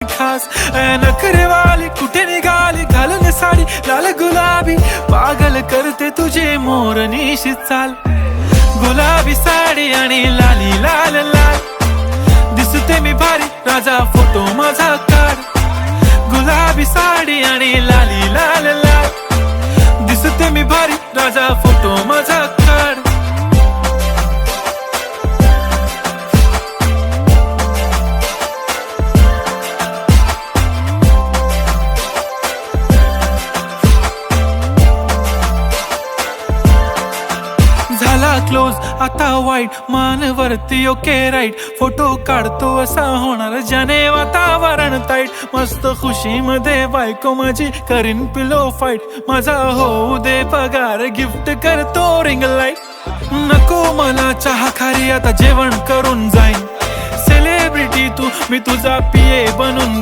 खास नखरेवाली कुठे निघाली घालून साडी लाल गुलाबी पागल करते तुझे मोरनीशी चाल गुलाबी साडी आणि लाली लाल लाल दिसते मी भारी राजा फोटो माझा काढ गुलाबी साडी आणि लाली लाल लाल दिसते मी भारी राजा फोटो माझा काढ झाला क्लोज आता वाईट मानवरती ओके राईट फोटो काढतो असा होणार ज्याने वातावरण ताईट मस्त खुशी मध्ये बायको माझी करीन पिलो फाईट माझा होऊ दे पगार गिफ्ट करतो रिंग लाईट नको मला चहा खारी आता जेवण करून जाईन सेलिब्रिटी तू मी तुझा पिये बनून